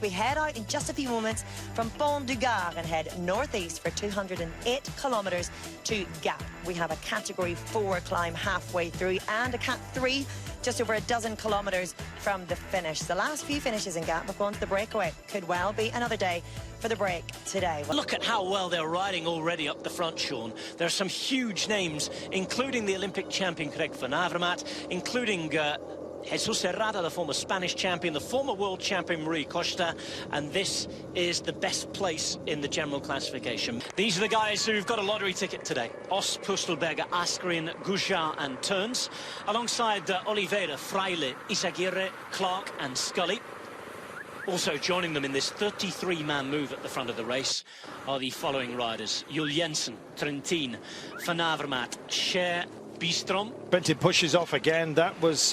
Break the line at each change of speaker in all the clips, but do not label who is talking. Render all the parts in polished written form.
We head out in just a few moments from Pont du Gard and head northeast for 208 kilometres to Gap. We have a Category 4 climb halfway through and a Cat 3 just over a dozen kilometres from the finish. The last few finishes in Gap have gone to the breakaway. Could well be another day for the break today.
Look at how well they're riding already up the front, Sean. There are some huge names, including the Olympic champion Greg Van Avermaet, including Jesus Herrada, the former Spanish champion, the former world champion Marie Costa, and this is the best place in the general classification. These are the guys who've got a lottery ticket today. Os, Pustelberger, Askren, Goujar and Turns, alongside Oliveira, Fraile, Isaguirre, Clark and Scully. Also joining them in this 33-man move at the front of the race are the following riders: Jules Jensen, Trentin, Van Avermaet, Cher, Bistrom.
Trentin pushes off again. That was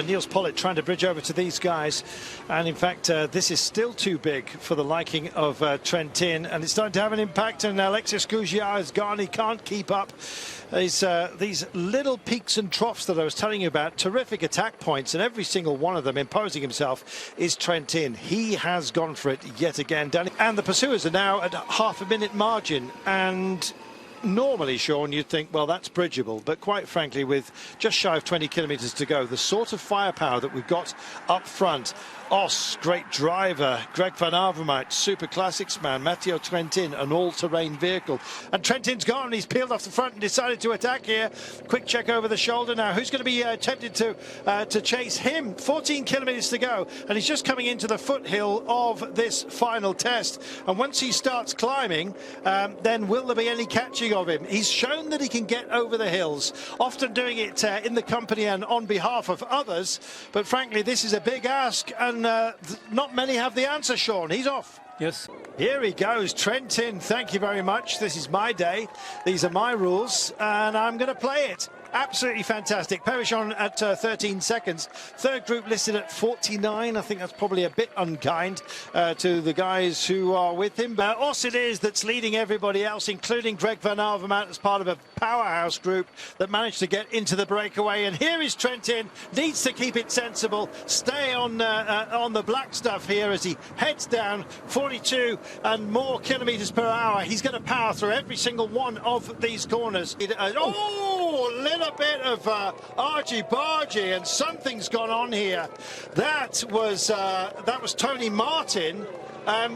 Niels Pollitt trying to bridge over to these guys, and in fact this is still too big for the liking of Trentin, and it's starting to have an impact. And Alexis Goujar has gone. He can't keep up. These little peaks and troughs that I was telling you about, terrific attack points, and every single one of them imposing himself is Trentin. He has gone for it yet again, Danny. And the pursuers are now at half a minute margin, and normally, Sean, you'd think, well, that's bridgeable, but quite frankly, with just shy of 20 kilometres to go, the sort of firepower that we've got up front, Os, great driver, Greg Van Avermaet, super classics man, Matteo Trentin, an all-terrain vehicle, and Trentin's gone. He's peeled off the front and decided to attack here. Quick check over the shoulder now. Who's going to be tempted to chase him? 14 kilometres to go, and he's just coming into the foothill of this final test, and once he starts climbing, then will there be any catching of him? He's shown that he can get over the hills, often doing it in the company and on behalf of others, but frankly this is a big ask, and not many have the answer. Sean, he's off.
Yes.
Here he goes, Trentin. Thank you very much. This is my day. These are my rules, and I'm going to play it. Absolutely fantastic. Perichon at 13 seconds. Third group listed at 49. I think that's probably a bit unkind to the guys who are with him. But Os it is that's leading everybody else, including Greg Van Avermaet, as part of a powerhouse group that managed to get into the breakaway. And here is Trentin. Needs to keep it sensible. Stay on the black stuff here as he heads down 42 and more kilometres per hour. He's going to power through every single one of these corners. A bit of argy-bargy, and something's gone on here. That was Tony Martin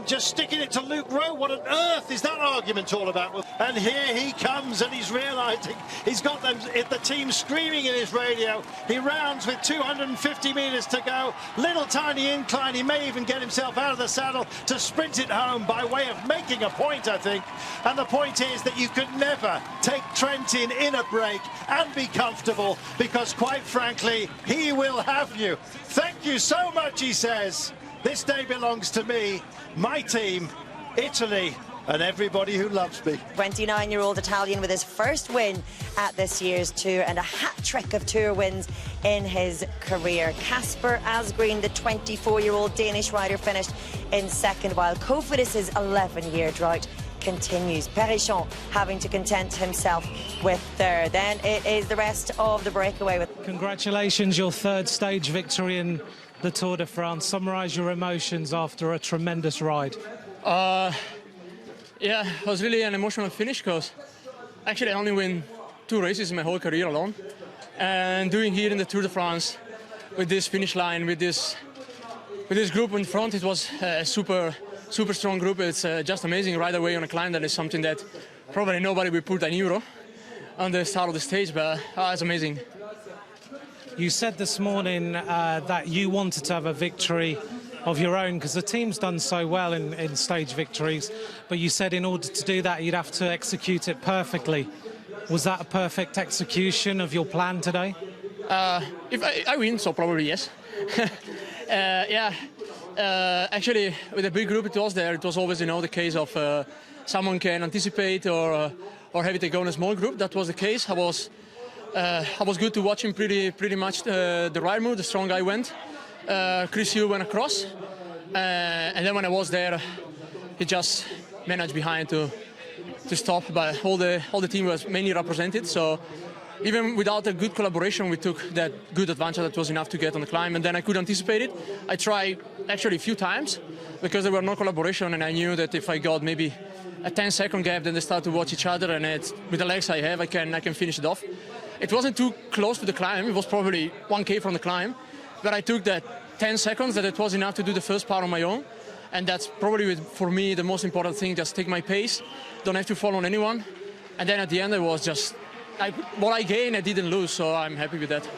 just sticking it to Luke Rowe. What on earth is that argument all about? And here he comes, and he's realising he's got the team screaming in his radio. He rounds with 250 metres to go. Little tiny incline. He may even get himself out of the saddle to sprint it home by way of making a point, I think. And the point is that you could never take Trentin in a break and be comfortable, because quite frankly, he will have you. Thank you so much, he says. This day belongs to me, my team, Italy, and everybody who loves me.
29-year-old Italian with his first win at this year's Tour and a hat-trick of Tour wins in his career. Kasper Asgreen, the 24-year-old Danish rider, finished in second, while Cofidis's 11-year drought continues. Perichon having to content himself with third. Then it is the rest of the breakaway.
Congratulations, your third stage victory in the Tour de France. Summarise your emotions after a tremendous ride.
Yeah, it was really an emotional finish, because actually I only win 2 races in my whole career alone. And doing here in the Tour de France with this finish line, with this group in front, it was a super strong group. It's just amazing right away on a climb. That is something that probably nobody will put an euro on the start of the stage, but it's amazing.
You said this morning that you wanted to have a victory of your own, because the team's done so well in stage victories, but you said in order to do that you'd have to execute it perfectly. Was that a perfect execution of your plan today?
If I win, so probably yes. Yeah, actually with a big group it was always, you know, the case of someone can anticipate or have it go in a small group. That was the case. I was good to watch him pretty much the right move. The strong guy went. Chris Hugh went across, and then when I was there, he just managed behind to stop. But all the team was mainly represented, so even without a good collaboration, we took that good advantage that was enough to get on the climb, and then I could anticipate it. I tried actually a few times because there were no collaboration, and I knew that if I got maybe a 10-second gap, then they start to watch each other, and with the legs I have, I can finish it off. It wasn't too close to the climb. It was probably 1K from the climb, but I took that 10 seconds that it was enough to do the first part on my own, and that's probably for me the most important thing. Just take my pace, don't have to follow on anyone, and then at the end it was just what I gained, I didn't lose, so I'm happy with that.